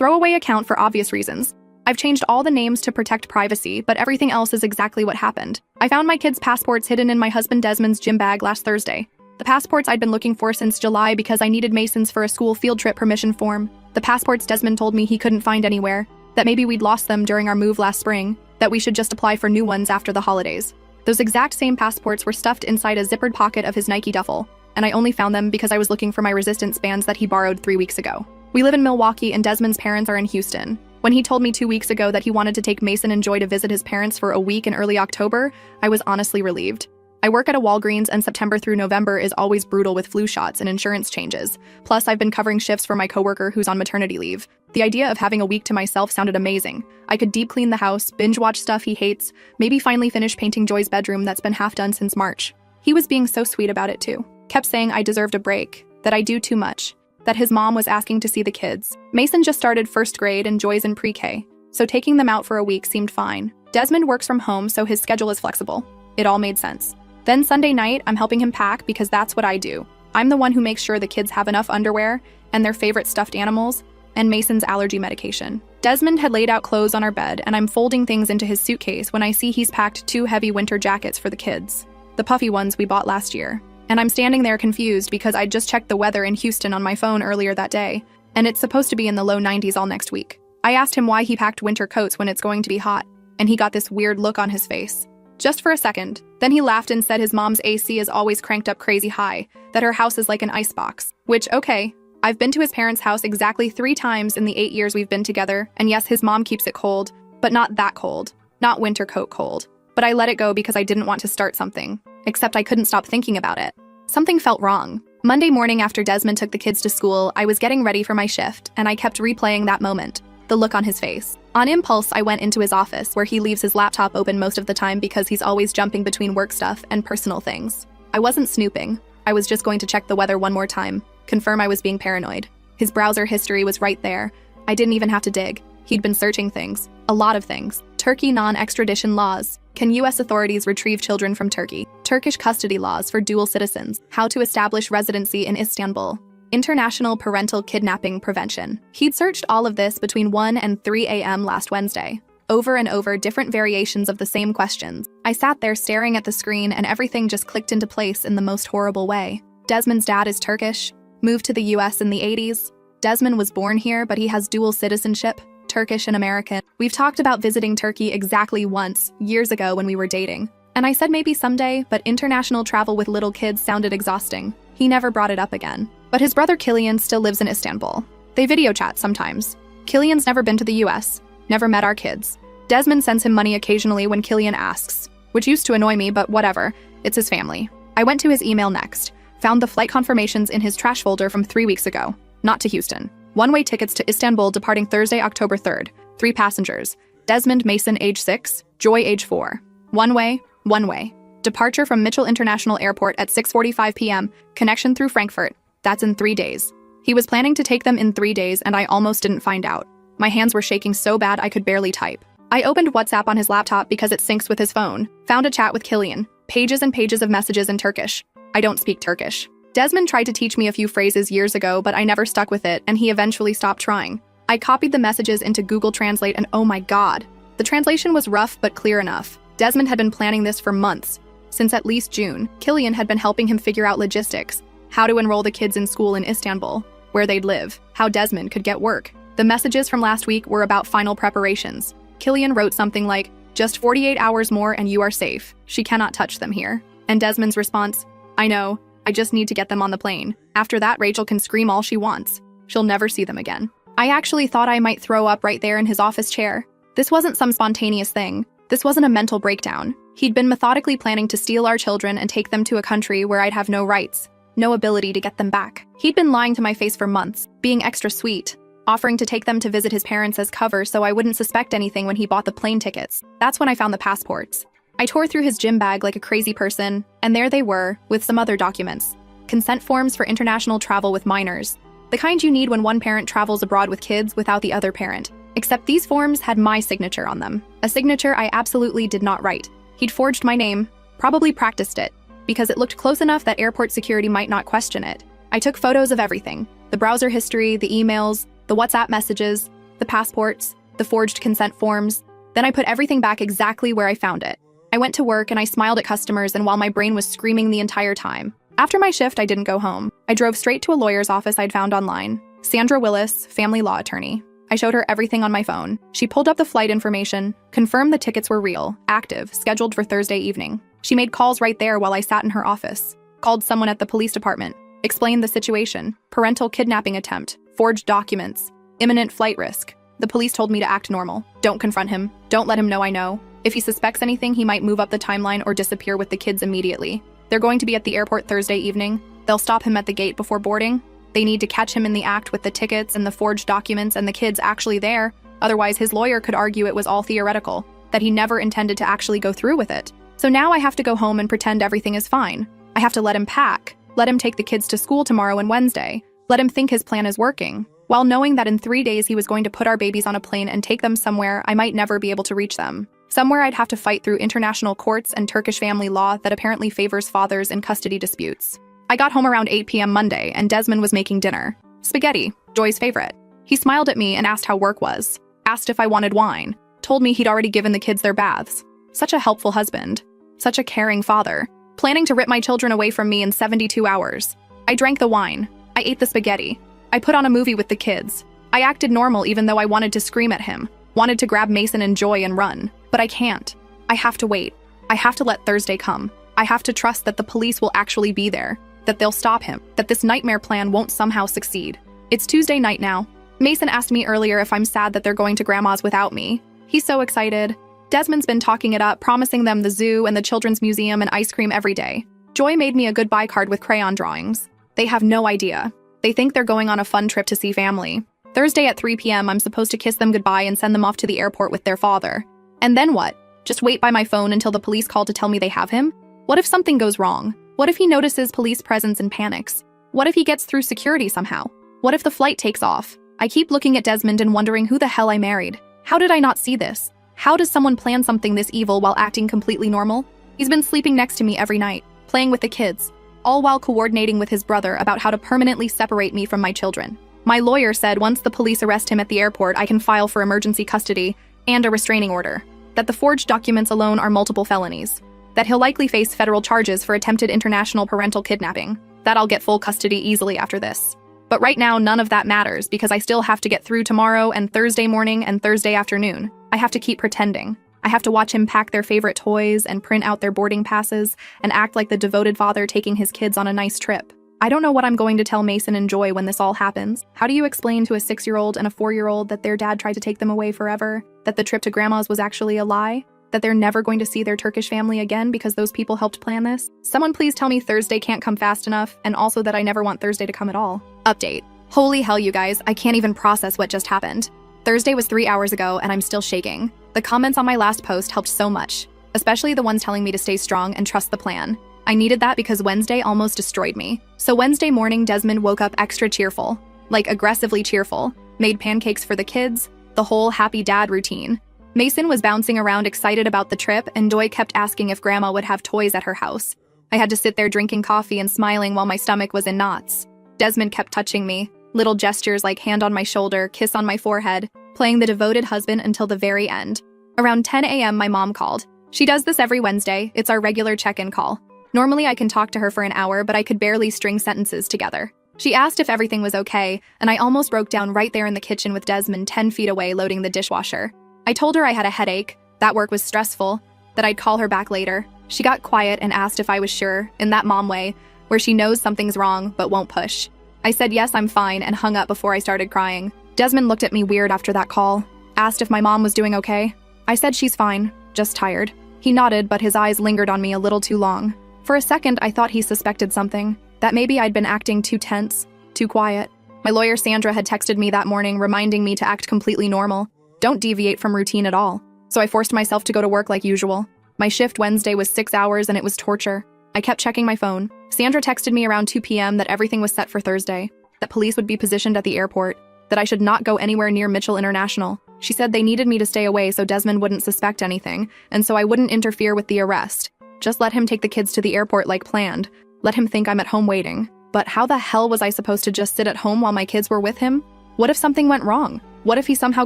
Throwaway account for obvious reasons. I've changed all the names to protect privacy, but everything else is exactly what happened. I found my kids' passports hidden in my husband Desmond's gym bag last Thursday. The passports I'd been looking for since July because I needed Mason's for a school field trip permission form. The passports Desmond told me he couldn't find anywhere, that maybe we'd lost them during our move last spring, that we should just apply for new ones after the holidays. Those exact same passports were stuffed inside a zippered pocket of his Nike duffel, and I only found them because I was looking for my resistance bands that he borrowed 3 weeks ago. We live in Milwaukee and Desmond's parents are in Houston. When he told me 2 weeks ago that he wanted to take Mason and Joy to visit his parents for a week in early October, I was honestly relieved. I work at a Walgreens and September through November is always brutal with flu shots and insurance changes. Plus, I've been covering shifts for my coworker who's on maternity leave. The idea of having a week to myself sounded amazing. I could deep clean the house, binge watch stuff he hates, maybe finally finish painting Joy's bedroom that's been half done since March. He was being so sweet about it too. Kept saying I deserved a break, that I do too much, that his mom was asking to see the kids. Mason just started 1st grade and Joy's in pre-K, so taking them out for a week seemed fine. Desmond works from home, so his schedule is flexible. It all made sense. Then Sunday night, I'm helping him pack because that's what I do. I'm the one who makes sure the kids have enough underwear and their favorite stuffed animals and Mason's allergy medication. Desmond had laid out clothes on our bed and I'm folding things into his suitcase when I see he's packed 2 heavy winter jackets for the kids, the puffy ones we bought last year. And I'm standing there confused because I'd just checked the weather in Houston on my phone earlier that day, and it's supposed to be in the low 90s all next week. I asked him why he packed winter coats when it's going to be hot, and he got this weird look on his face. Just for a second. Then he laughed and said his mom's AC is always cranked up crazy high, that her house is like an icebox. Which, okay, I've been to his parents' house exactly 3 times in the 8 years we've been together, and yes, his mom keeps it cold, but not that cold. Not winter coat cold. But I let it go because I didn't want to start something. Except I couldn't stop thinking about it. Something felt wrong. Monday morning after Desmond took the kids to school, I was getting ready for my shift, and I kept replaying that moment, the look on his face. On impulse, I went into his office, where he leaves his laptop open most of the time because he's always jumping between work stuff and personal things. I wasn't snooping. I was just going to check the weather one more time, confirm I was being paranoid. His browser history was right there. I didn't even have to dig. He'd been searching things. A lot of things. Turkey non-extradition laws. Can U.S. authorities retrieve children from Turkey? Turkish custody laws for dual citizens. How to establish residency in Istanbul. International parental kidnapping prevention. He'd searched all of this between 1 and 3 a.m. last Wednesday. Over and over, different variations of the same questions. I sat there staring at the screen and everything just clicked into place in the most horrible way. Desmond's dad is Turkish. Moved to the U.S. in the 80s. Desmond was born here, but he has dual citizenship. Turkish and American. We've talked about visiting Turkey exactly once, years ago when we were dating. And I said maybe someday, but international travel with little kids sounded exhausting. He never brought it up again. But his brother Killian still lives in Istanbul. They video chat sometimes. Killian's never been to the US, never met our kids. Desmond sends him money occasionally when Killian asks, which used to annoy me, but whatever, it's his family. I went to his email next, found the flight confirmations in his trash folder from 3 weeks ago, not to Houston. One-way tickets to Istanbul departing Thursday, October 3rd. 3 passengers. Desmond Mason, age 6, Joy, age 4. One way. Departure from Mitchell International Airport at 6:45 p.m., connection through Frankfurt. That's in 3 days. He was planning to take them in 3 days and I almost didn't find out. My hands were shaking so bad I could barely type. I opened WhatsApp on his laptop because it syncs with his phone. Found a chat with Killian. Pages and pages of messages in Turkish. I don't speak Turkish. Desmond tried to teach me a few phrases years ago, but I never stuck with it, and he eventually stopped trying. I copied the messages into Google Translate, and oh my god. The translation was rough but clear enough. Desmond had been planning this for months. Since at least June, Killian had been helping him figure out logistics. How to enroll the kids in school in Istanbul, where they'd live, how Desmond could get work. The messages from last week were about final preparations. Killian wrote something like, "Just 48 hours more and you are safe. She cannot touch them here." And Desmond's response, "I know. I just need to get them on the plane. After that, Rachel can scream all she wants. She'll never see them again." I actually thought I might throw up right there in his office chair. This wasn't some spontaneous thing. This wasn't a mental breakdown. He'd been methodically planning to steal our children and take them to a country where I'd have no rights, no ability to get them back. He'd been lying to my face for months, being extra sweet, offering to take them to visit his parents as cover so I wouldn't suspect anything when he bought the plane tickets. That's when I found the passports. I tore through his gym bag like a crazy person, and there they were, with some other documents. Consent forms for international travel with minors. The kind you need when one parent travels abroad with kids without the other parent. Except these forms had my signature on them. A signature I absolutely did not write. He'd forged my name, probably practiced it, because it looked close enough that airport security might not question it. I took photos of everything. The browser history, the emails, the WhatsApp messages, the passports, the forged consent forms. Then I put everything back exactly where I found it. I went to work and I smiled at customers, and while my brain was screaming the entire time. After my shift, I didn't go home. I drove straight to a lawyer's office I'd found online. Sandra Willis, family law attorney. I showed her everything on my phone. She pulled up the flight information, confirmed the tickets were real, active, scheduled for Thursday evening. She made calls right there while I sat in her office. Called someone at the police department. Explained the situation. Parental kidnapping attempt. Forged documents. Imminent flight risk. The police told me to act normal. Don't confront him. Don't let him know I know. If he suspects anything, he might move up the timeline or disappear with the kids immediately. They're going to be at the airport Thursday evening. They'll stop him at the gate before boarding. They need to catch him in the act with the tickets and the forged documents and the kids actually there. Otherwise, his lawyer could argue it was all theoretical, that he never intended to actually go through with it. So now I have to go home and pretend everything is fine. I have to let him pack, let him take the kids to school tomorrow and Wednesday, let him think his plan is working, while knowing that in 3 days he was going to put our babies on a plane and take them somewhere I might never be able to reach them. Somewhere I'd have to fight through international courts and Turkish family law that apparently favors fathers in custody disputes. I got home around 8 p.m. Monday, and Desmond was making dinner. Spaghetti, Joy's favorite. He smiled at me and asked how work was. Asked if I wanted wine. Told me he'd already given the kids their baths. Such a helpful husband. Such a caring father. Planning to rip my children away from me in 72 hours. I drank the wine. I ate the spaghetti. I put on a movie with the kids. I acted normal even though I wanted to scream at him. Wanted to grab Mason and Joy and run. But I can't. I have to wait. I have to let Thursday come. I have to trust that the police will actually be there. That they'll stop him, that this nightmare plan won't somehow succeed. It's Tuesday night now. Mason asked me earlier if I'm sad that they're going to Grandma's without me. He's so excited. Desmond's been talking it up, promising them the zoo and the children's museum and ice cream every day. Joy made me a goodbye card with crayon drawings. They have no idea. They think they're going on a fun trip to see family. Thursday at 3 p.m., I'm supposed to kiss them goodbye and send them off to the airport with their father. And then what? Just wait by my phone until the police call to tell me they have him? What if something goes wrong? What if he notices police presence and panics? What if he gets through security somehow? What if the flight takes off? I keep looking at Desmond and wondering who the hell I married. How did I not see this? How does someone plan something this evil while acting completely normal? He's been sleeping next to me every night, playing with the kids, all while coordinating with his brother about how to permanently separate me from my children. My lawyer said once the police arrest him at the airport, I can file for emergency custody and a restraining order. That the forged documents alone are multiple felonies. That he'll likely face federal charges for attempted international parental kidnapping. That I'll get full custody easily after this. But right now, none of that matters because I still have to get through tomorrow and Thursday morning and Thursday afternoon. I have to keep pretending. I have to watch him pack their favorite toys and print out their boarding passes and act like the devoted father taking his kids on a nice trip. I don't know what I'm going to tell Mason and Joy when this all happens. How do you explain to a 6-year-old and a 4-year-old that their dad tried to take them away forever? That the trip to Grandma's was actually a lie? That they're never going to see their Turkish family again because those people helped plan this? Someone please tell me Thursday can't come fast enough, and also that I never want Thursday to come at all. Update. Holy hell, you guys, I can't even process what just happened. Thursday was 3 hours ago, and I'm still shaking. The comments on my last post helped so much, especially the ones telling me to stay strong and trust the plan. I needed that because Wednesday almost destroyed me. So Wednesday morning, Desmond woke up extra cheerful, like aggressively cheerful, made pancakes for the kids, the whole happy dad routine. Mason was bouncing around excited about the trip, and Joy kept asking if Grandma would have toys at her house. I had to sit there drinking coffee and smiling while my stomach was in knots. Desmond kept touching me, little gestures like hand on my shoulder, kiss on my forehead, playing the devoted husband until the very end. Around 10 a.m., my mom called. She does this every Wednesday. It's our regular check-in call. Normally, I can talk to her for an hour, but I could barely string sentences together. She asked if everything was okay, and I almost broke down right there in the kitchen with Desmond 10 feet away loading the dishwasher. I told her I had a headache, that work was stressful, that I'd call her back later. She got quiet and asked if I was sure, in that mom way, where she knows something's wrong but won't push. I said yes, I'm fine, and hung up before I started crying. Desmond looked at me weird after that call, asked if my mom was doing okay. I said she's fine, just tired. He nodded, but his eyes lingered on me a little too long. For a second, I thought he suspected something, that maybe I'd been acting too tense, too quiet. My lawyer Sandra had texted me that morning reminding me to act completely normal. Don't deviate from routine at all. So I forced myself to go to work like usual. My shift Wednesday was 6 hours and it was torture. I kept checking my phone. Sandra texted me around 2 p.m. that everything was set for Thursday, that police would be positioned at the airport, that I should not go anywhere near Mitchell International. She said they needed me to stay away so Desmond wouldn't suspect anything, and so I wouldn't interfere with the arrest. Just let him take the kids to the airport like planned. Let him think I'm at home waiting. But how the hell was I supposed to just sit at home while my kids were with him? What if something went wrong? What if he somehow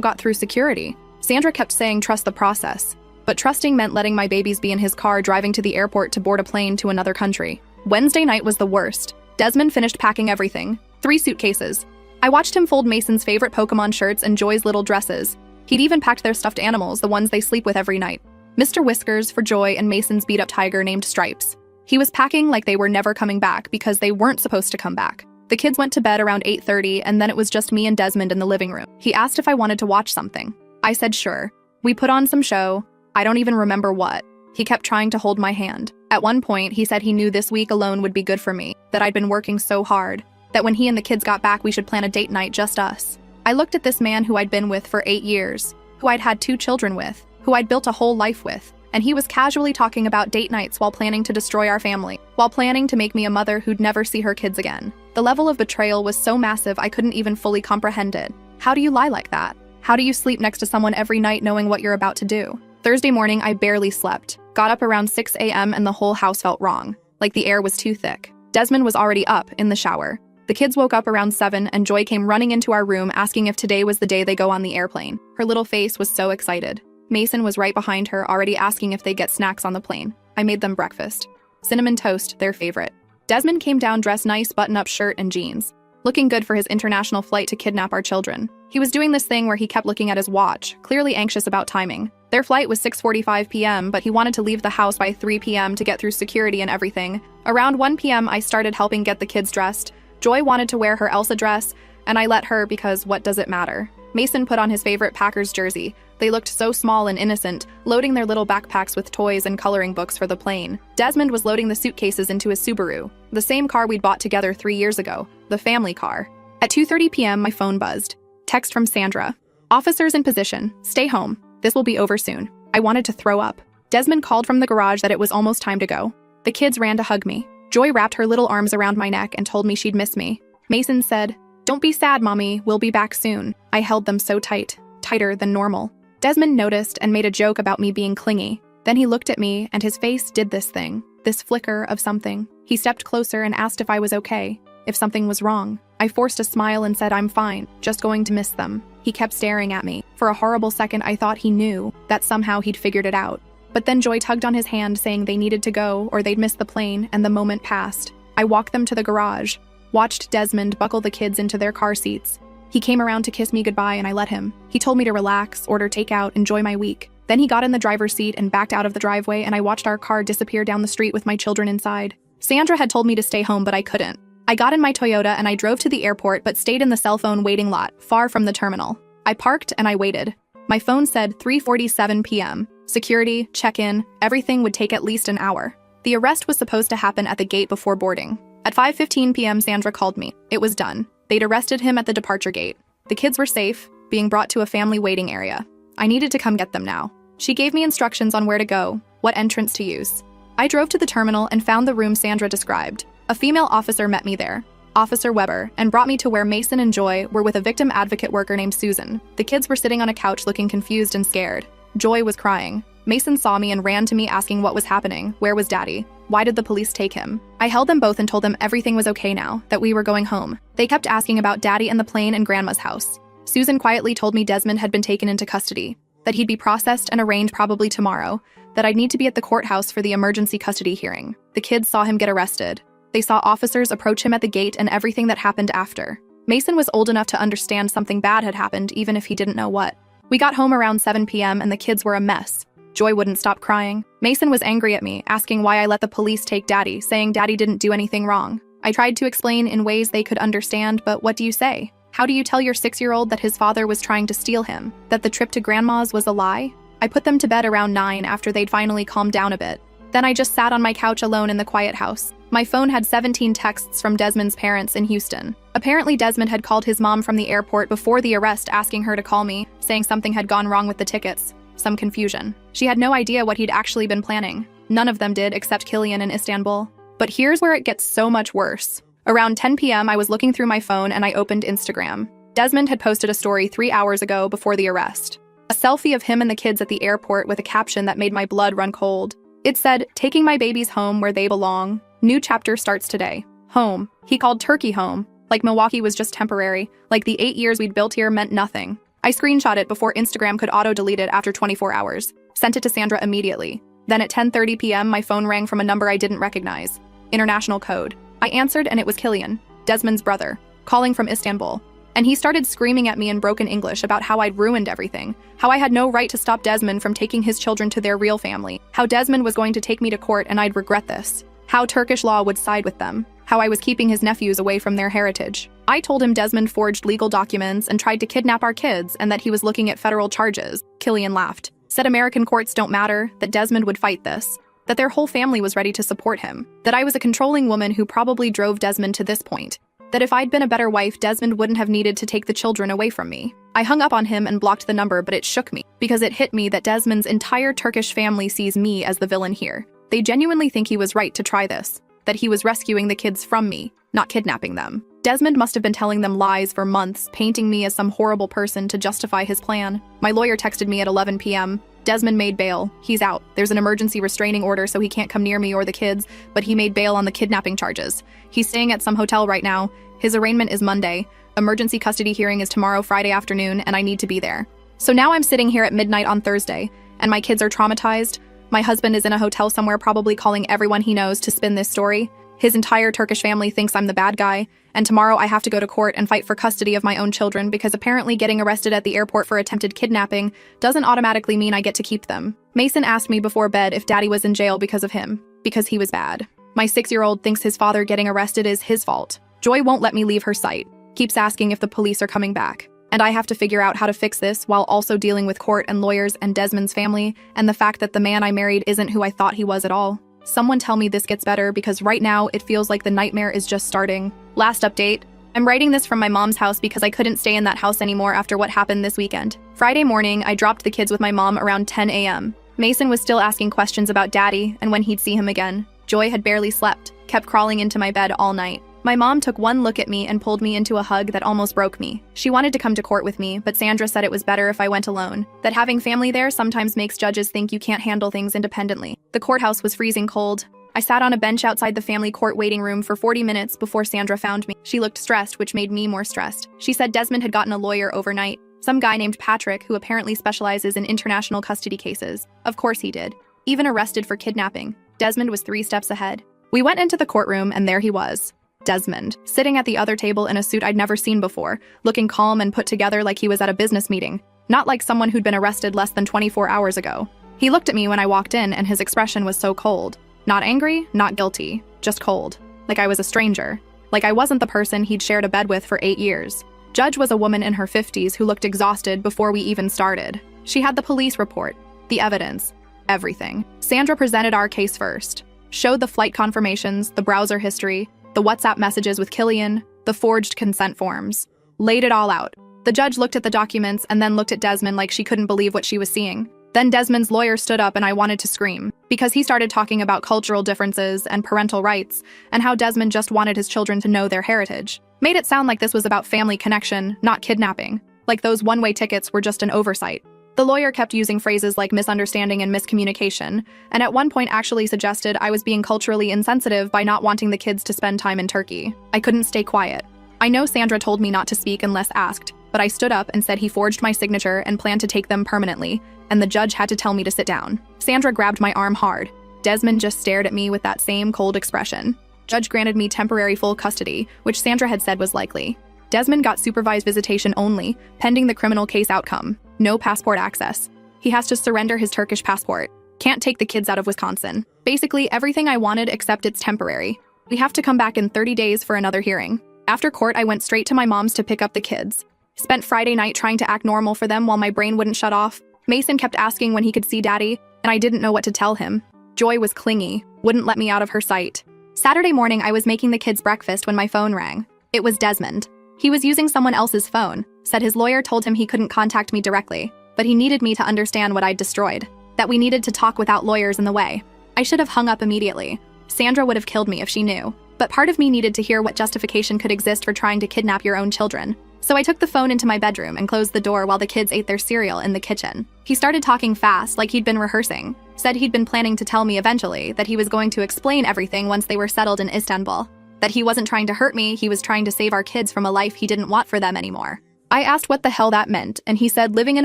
got through security? Sandra kept saying trust the process. But trusting meant letting my babies be in his car driving to the airport to board a plane to another country. Wednesday night was the worst. Desmond finished packing everything. 3 suitcases. I watched him fold Mason's favorite Pokemon shirts and Joy's little dresses. He'd even packed their stuffed animals, the ones they sleep with every night. Mr. Whiskers for Joy and Mason's beat-up tiger named Stripes. He was packing like they were never coming back because they weren't supposed to come back. The kids went to bed around 8:30 and then it was just me and Desmond in the living room. He asked if I wanted to watch something. I said sure. We put on some show. I don't even remember what. He kept trying to hold my hand. At one point, he said he knew this week alone would be good for me, that I'd been working so hard, that when he and the kids got back we should plan a date night, just us. I looked at this man who I'd been with for 8 years, who I'd had 2 children with, who I'd built a whole life with, and he was casually talking about date nights while planning to destroy our family, while planning to make me a mother who'd never see her kids again. The level of betrayal was so massive I couldn't even fully comprehend it. How do you lie like that? How do you sleep next to someone every night knowing what you're about to do? Thursday morning, I barely slept. Got up around 6 a.m. and the whole house felt wrong, like the air was too thick. Desmond was already up, in the shower. The kids woke up around 7 and Joy came running into our room asking if today was the day they go on the airplane. Her little face was so excited. Mason was right behind her, already asking if they get snacks on the plane. I made them breakfast. Cinnamon toast, their favorite. Desmond came down dressed nice button-up shirt and jeans, looking good for his international flight to kidnap our children. He was doing this thing where he kept looking at his watch, clearly anxious about timing. Their flight was 6:45 p.m., but he wanted to leave the house by 3 p.m. to get through security and everything. Around 1 p.m., I started helping get the kids dressed. Joy wanted to wear her Elsa dress, and I let her because what does it matter? Mason put on his favorite Packers jersey. They looked so small and innocent, loading their little backpacks with toys and coloring books for the plane. Desmond was loading the suitcases into his Subaru, the same car we'd bought together 3 years ago, the family car. At 2:30 p.m., my phone buzzed. Text from Sandra. Officers in position. Stay home. This will be over soon. I wanted to throw up. Desmond called from the garage that it was almost time to go. The kids ran to hug me. Joy wrapped her little arms around my neck and told me she'd miss me. Mason said, "Don't be sad, Mommy. We'll be back soon." I held them so tight, tighter than normal. Desmond noticed and made a joke about me being clingy. Then he looked at me and his face did this thing, this flicker of something. He stepped closer and asked if I was okay, if something was wrong. I forced a smile and said I'm fine, just going to miss them. He kept staring at me. For a horrible second I thought he knew, that somehow he'd figured it out. But then Joy tugged on his hand saying they needed to go or they'd miss the plane, and the moment passed. I walked them to the garage, watched Desmond buckle the kids into their car seats. He came around to kiss me goodbye and I let him. He told me to relax, order takeout, enjoy my week. Then he got in the driver's seat and backed out of the driveway and I watched our car disappear down the street with my children inside. Sandra had told me to stay home but I couldn't. I got in my Toyota and I drove to the airport but stayed in the cell phone waiting lot, far from the terminal. I parked and I waited. My phone said 3:47 p.m. Security, check-in, everything would take at least an hour. The arrest was supposed to happen at the gate before boarding. At 5:15 p.m. Sandra called me. It was done. They'd arrested him at the departure gate. The kids were safe, being brought to a family waiting area. I needed to come get them now. She gave me instructions on where to go, what entrance to use. I drove to the terminal and found the room Sandra described. A female officer met me there, Officer Weber, and brought me to where Mason and Joy were with a victim advocate worker named Susan. The kids were sitting on a couch looking confused and scared. Joy was crying. Mason saw me and ran to me asking what was happening, where was Daddy, why did the police take him? I held them both and told them everything was okay now, that we were going home. They kept asking about Daddy and the plane and Grandma's house. Susan quietly told me Desmond had been taken into custody, that he'd be processed and arraigned probably tomorrow, that I'd need to be at the courthouse for the emergency custody hearing. The kids saw him get arrested. They saw officers approach him at the gate and everything that happened after. Mason was old enough to understand something bad had happened even if he didn't know what. We got home around 7 p.m. and the kids were a mess. Joy wouldn't stop crying. Mason was angry at me, asking why I let the police take Daddy, saying Daddy didn't do anything wrong. I tried to explain in ways they could understand, but what do you say? How do you tell your 6-year-old that his father was trying to steal him? That the trip to Grandma's was a lie? I put them to bed around 9 after they'd finally calmed down a bit. Then I just sat on my couch alone in the quiet house. My phone had 17 texts from Desmond's parents in Houston. Apparently Desmond had called his mom from the airport before the arrest asking her to call me, saying something had gone wrong with the tickets. Some confusion. She had no idea what he'd actually been planning. None of them did except Killian in Istanbul. But here's where it gets so much worse. Around 10 p.m. I was looking through my phone and I opened Instagram. Desmond had posted a story 3 hours ago before the arrest. A selfie of him and the kids at the airport with a caption that made my blood run cold. It said, "Taking my babies home where they belong. New chapter starts today." Home. He called Turkey home. Like Milwaukee was just temporary. Like the 8 years we'd built here meant nothing. I screenshot it before Instagram could auto-delete it after 24 hours. Sent it to Sandra immediately. Then at 10:30 p.m., my phone rang from a number I didn't recognize. International code. I answered and it was Killian, Desmond's brother, calling from Istanbul. And he started screaming at me in broken English about how I'd ruined everything, how I had no right to stop Desmond from taking his children to their real family, how Desmond was going to take me to court and I'd regret this, how Turkish law would side with them, how I was keeping his nephews away from their heritage. I told him Desmond forged legal documents and tried to kidnap our kids and that he was looking at federal charges. Killian laughed, said American courts don't matter, that Desmond would fight this, that their whole family was ready to support him, that I was a controlling woman who probably drove Desmond to this point, that if I'd been a better wife, Desmond wouldn't have needed to take the children away from me. I hung up on him and blocked the number, but it shook me, because it hit me that Desmond's entire Turkish family sees me as the villain here. They genuinely think he was right to try this, that he was rescuing the kids from me, not kidnapping them. Desmond must have been telling them lies for months, painting me as some horrible person to justify his plan. My lawyer texted me at 11 p.m. Desmond made bail. He's out. There's an emergency restraining order so he can't come near me or the kids, but he made bail on the kidnapping charges. He's staying at some hotel right now. His arraignment is Monday. Emergency custody hearing is tomorrow, Friday afternoon, and I need to be there. So now I'm sitting here at midnight on Thursday, and my kids are traumatized. My husband is in a hotel somewhere probably calling everyone he knows to spin this story. His entire Turkish family thinks I'm the bad guy, and tomorrow I have to go to court and fight for custody of my own children because apparently getting arrested at the airport for attempted kidnapping doesn't automatically mean I get to keep them. Mason asked me before bed if Daddy was in jail because of him, because he was bad. My 6-year-old thinks his father getting arrested is his fault. Joy won't let me leave her sight, keeps asking if the police are coming back. And I have to figure out how to fix this while also dealing with court and lawyers and Desmond's family and the fact that the man I married isn't who I thought he was at all. Someone tell me this gets better because right now it feels like the nightmare is just starting. Last update. I'm writing this from my mom's house because I couldn't stay in that house anymore after what happened this weekend. Friday morning, I dropped the kids with my mom around 10 a.m. Mason was still asking questions about Daddy and when he'd see him again. Joy had barely slept, kept crawling into my bed all night. My mom took one look at me and pulled me into a hug that almost broke me. She wanted to come to court with me, but Sandra said it was better if I went alone, that having family there sometimes makes judges think you can't handle things independently. The courthouse was freezing cold. I sat on a bench outside the family court waiting room for 40 minutes before Sandra found me. She looked stressed, which made me more stressed. She said Desmond had gotten a lawyer overnight, some guy named Patrick who apparently specializes in international custody cases. Of course he did. Even arrested for kidnapping. Desmond was 3 steps ahead. We went into the courtroom and there he was. Desmond, sitting at the other table in a suit I'd never seen before, looking calm and put together like he was at a business meeting, not like someone who'd been arrested less than 24 hours ago. He looked at me when I walked in and his expression was so cold. Not angry, not guilty, just cold. Like I was a stranger. Like I wasn't the person he'd shared a bed with for 8 years. Judge was a woman in her 50s who looked exhausted before we even started. She had the police report, the evidence, everything. Sandra presented our case first, showed the flight confirmations, the browser history, the WhatsApp messages with Killian, the forged consent forms. Laid it all out. The judge looked at the documents and then looked at Desmond like she couldn't believe what she was seeing. Then Desmond's lawyer stood up and I wanted to scream, because he started talking about cultural differences and parental rights, and how Desmond just wanted his children to know their heritage. Made it sound like this was about family connection, not kidnapping, like those one-way tickets were just an oversight. The lawyer kept using phrases like misunderstanding and miscommunication, and at one point actually suggested I was being culturally insensitive by not wanting the kids to spend time in Turkey. I couldn't stay quiet. I know Sandra told me not to speak unless asked, but I stood up and said he forged my signature and planned to take them permanently, and the judge had to tell me to sit down. Sandra grabbed my arm hard. Desmond just stared at me with that same cold expression. Judge granted me temporary full custody, which Sandra had said was likely. Desmond got supervised visitation only, pending the criminal case outcome. No passport access. He has to surrender his Turkish passport. Can't take the kids out of Wisconsin. Basically everything I wanted except it's temporary. We have to come back in 30 days for another hearing. After court, I went straight to my mom's to pick up the kids. Spent Friday night trying to act normal for them while my brain wouldn't shut off. Mason kept asking when he could see Daddy, and I didn't know what to tell him. Joy was clingy, wouldn't let me out of her sight. Saturday morning, I was making the kids breakfast when my phone rang. It was Desmond. He was using someone else's phone, said his lawyer told him he couldn't contact me directly, but he needed me to understand what I'd destroyed, that we needed to talk without lawyers in the way. I should have hung up immediately. Sandra would have killed me if she knew, but part of me needed to hear what justification could exist for trying to kidnap your own children. So I took the phone into my bedroom and closed the door while the kids ate their cereal in the kitchen. He started talking fast, like he'd been rehearsing. Said he'd been planning to tell me eventually, that he was going to explain everything once they were settled in Istanbul. That he wasn't trying to hurt me, he was trying to save our kids from a life he didn't want for them anymore. I asked what the hell that meant, and he said living in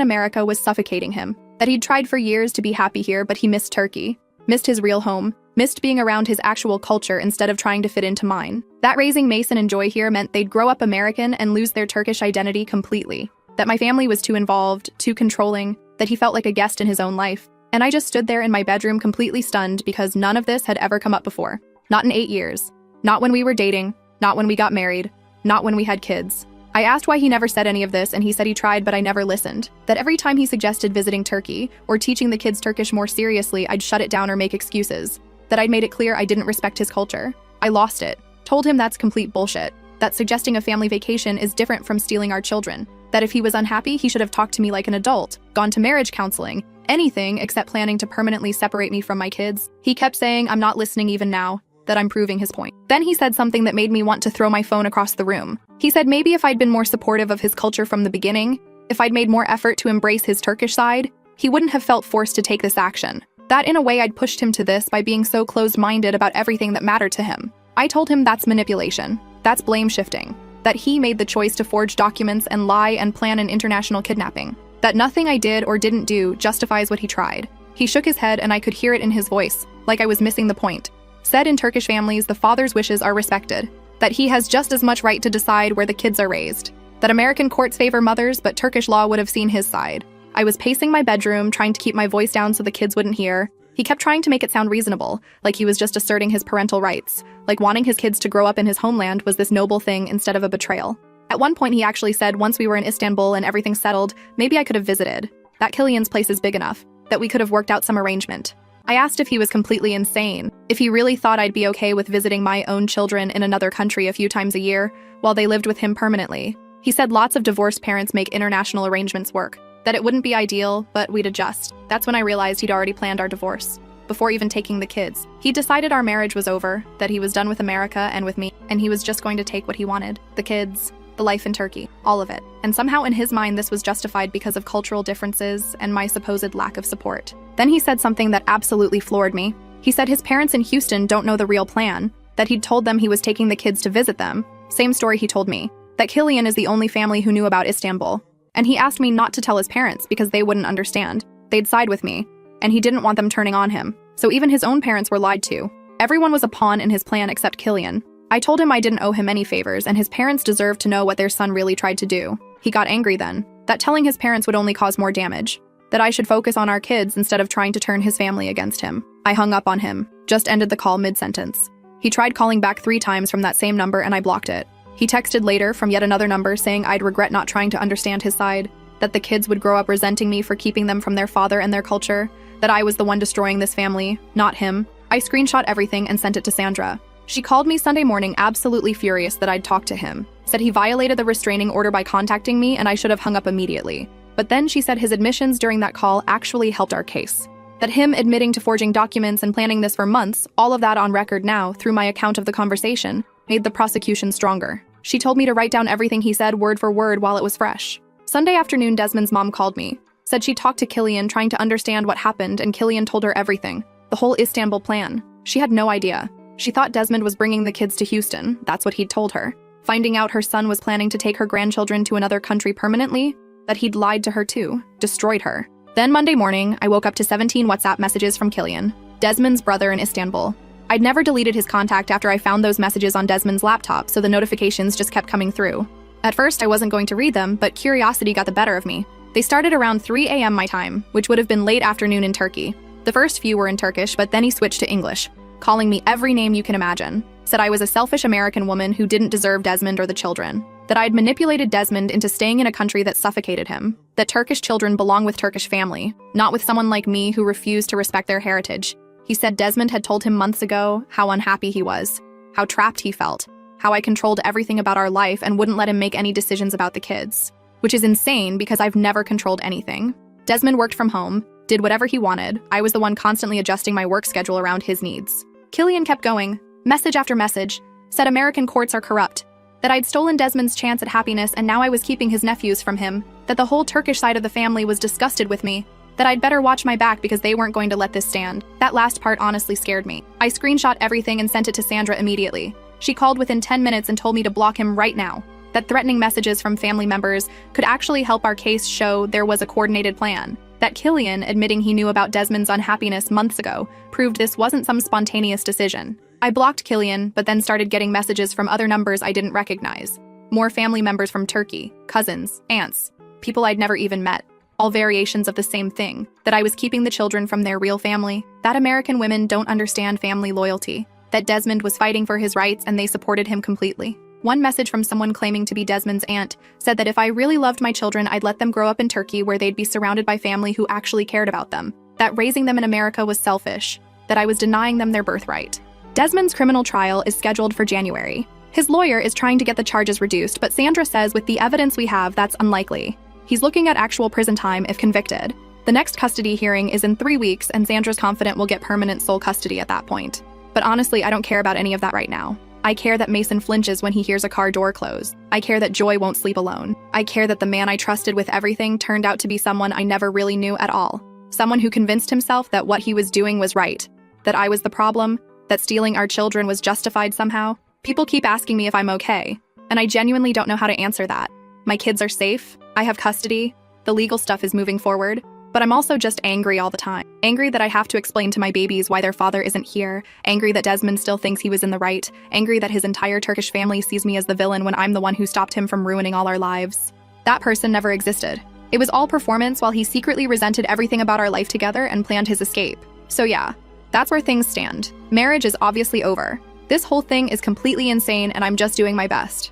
America was suffocating him, that he'd tried for years to be happy here, but he missed Turkey, missed his real home, missed being around his actual culture instead of trying to fit into mine. That raising Mason and Joy here meant they'd grow up American and lose their Turkish identity completely. That my family was too involved, too controlling, that he felt like a guest in his own life. And I just stood there in my bedroom completely stunned because none of this had ever come up before. Not in 8 years. Not when we were dating. Not when we got married. Not when we had kids. I asked why he never said any of this, and he said he tried, but I never listened. That every time he suggested visiting Turkey or teaching the kids Turkish more seriously, I'd shut it down or make excuses. That I'd made it clear I didn't respect his culture. I lost it. Told him that's complete bullshit. That suggesting a family vacation is different from stealing our children. That if he was unhappy, he should have talked to me like an adult, gone to marriage counseling, anything except planning to permanently separate me from my kids. He kept saying I'm not listening even now, that I'm proving his point. Then he said something that made me want to throw my phone across the room. He said maybe if I'd been more supportive of his culture from the beginning, if I'd made more effort to embrace his Turkish side, he wouldn't have felt forced to take this action. That in a way I'd pushed him to this by being so closed-minded about everything that mattered to him. I told him that's manipulation. That's blame shifting. That he made the choice to forge documents and lie and plan an international kidnapping. That nothing I did or didn't do justifies what he tried. He shook his head and I could hear it in his voice, like I was missing the point. Said in Turkish families, the father's wishes are respected. That he has just as much right to decide where the kids are raised. That American courts favor mothers, but Turkish law would have seen his side. I was pacing my bedroom, trying to keep my voice down so the kids wouldn't hear. He kept trying to make it sound reasonable, like he was just asserting his parental rights, like wanting his kids to grow up in his homeland was this noble thing instead of a betrayal. At one point he actually said once we were in Istanbul and everything settled, maybe I could have visited. That Kilian's place is big enough, that we could have worked out some arrangement. I asked if he was completely insane, if he really thought I'd be okay with visiting my own children in another country a few times a year, while they lived with him permanently. He said lots of divorced parents make international arrangements work, that it wouldn't be ideal, but we'd adjust. That's when I realized he'd already planned our divorce. Before even taking the kids, he decided our marriage was over, that he was done with America and with me, and he was just going to take what he wanted. The kids, the life in Turkey, all of it. And somehow in his mind this was justified because of cultural differences and my supposed lack of support. Then he said something that absolutely floored me. He said his parents in Houston don't know the real plan, that he'd told them he was taking the kids to visit them. Same story he told me. That Kilian is the only family who knew about Istanbul. And he asked me not to tell his parents because they wouldn't understand. They'd side with me. And he didn't want them turning on him. So even his own parents were lied to. Everyone was a pawn in his plan except Kilian. I told him I didn't owe him any favors and his parents deserved to know what their son really tried to do. He got angry then. That telling his parents would only cause more damage. That I should focus on our kids instead of trying to turn his family against him. I hung up on him. Just ended the call mid-sentence. He tried calling back 3 times from that same number and I blocked it. He texted later from yet another number saying I'd regret not trying to understand his side, that the kids would grow up resenting me for keeping them from their father and their culture, that I was the one destroying this family, not him. I screenshot everything and sent it to Sandra. She called me Sunday morning absolutely furious that I'd talked to him, said he violated the restraining order by contacting me and I should have hung up immediately. But then she said his admissions during that call actually helped our case. That him admitting to forging documents and planning this for months, all of that on record now through my account of the conversation, made the prosecution stronger. She told me to write down everything he said word for word while it was fresh. Sunday afternoon, Desmond's mom called me, said she talked to Kilian trying to understand what happened and Kilian told her everything, the whole Istanbul plan. She had no idea. She thought Desmond was bringing the kids to Houston, that's what he'd told her. Finding out her son was planning to take her grandchildren to another country permanently, that he'd lied to her too, destroyed her. Then Monday morning, I woke up to 17 WhatsApp messages from Kilian, Desmond's brother in Istanbul. I'd never deleted his contact after I found those messages on Desmond's laptop, so the notifications just kept coming through. At first, I wasn't going to read them, but curiosity got the better of me. They started around 3 a.m. my time, which would have been late afternoon in Turkey. The first few were in Turkish, but then he switched to English, calling me every name you can imagine. Said I was a selfish American woman who didn't deserve Desmond or the children. That I'd manipulated Desmond into staying in a country that suffocated him. That Turkish children belong with Turkish family, not with someone like me who refused to respect their heritage. He said Desmond had told him months ago how unhappy he was, how trapped he felt, how I controlled everything about our life and wouldn't let him make any decisions about the kids. Which is insane because I've never controlled anything. Desmond worked from home, did whatever he wanted. I was the one constantly adjusting my work schedule around his needs. Kilian kept going, message after message, said American courts are corrupt, that I'd stolen Desmond's chance at happiness and now I was keeping his nephews from him, that the whole Turkish side of the family was disgusted with me, that I'd better watch my back because they weren't going to let this stand. That last part honestly scared me. I screenshot everything and sent it to Sandra immediately. She called within 10 minutes and told me to block him right now. that threatening messages from family members could actually help our case show there was a coordinated plan, that Killian admitting he knew about Desmond's unhappiness months ago proved this wasn't some spontaneous decision. I blocked Killian, but then started getting messages from other numbers I didn't recognize. More family members from Turkey, cousins, aunts, people I'd never even met. All variations of the same thing, that I was keeping the children from their real family, that American women don't understand family loyalty, that Desmond was fighting for his rights and they supported him completely. One message from someone claiming to be Desmond's aunt said that if I really loved my children, I'd let them grow up in Turkey where they'd be surrounded by family who actually cared about them, that raising them in America was selfish, that I was denying them their birthright. Desmond's criminal trial is scheduled for January. His lawyer is trying to get the charges reduced, but Sandra says with the evidence we have, that's unlikely. He's looking at actual prison time if convicted. The next custody hearing is in 3 weeks, and Sandra's confident we'll get permanent sole custody at that point. But honestly, I don't care about any of that right now. I care that Mason flinches when he hears a car door close. I care that Joy won't sleep alone. I care that the man I trusted with everything turned out to be someone I never really knew at all. Someone who convinced himself that what he was doing was right, that I was the problem, that stealing our children was justified somehow. People keep asking me if I'm okay, and I genuinely don't know how to answer that. My kids are safe, I have custody, the legal stuff is moving forward, but I'm also just angry all the time. Angry that I have to explain to my babies why their father isn't here, angry that Desmond still thinks he was in the right, angry that his entire Turkish family sees me as the villain when I'm the one who stopped him from ruining all our lives. That person never existed. It was all performance while he secretly resented everything about our life together and planned his escape. So yeah, that's where things stand. Marriage is obviously over. This whole thing is completely insane and I'm just doing my best.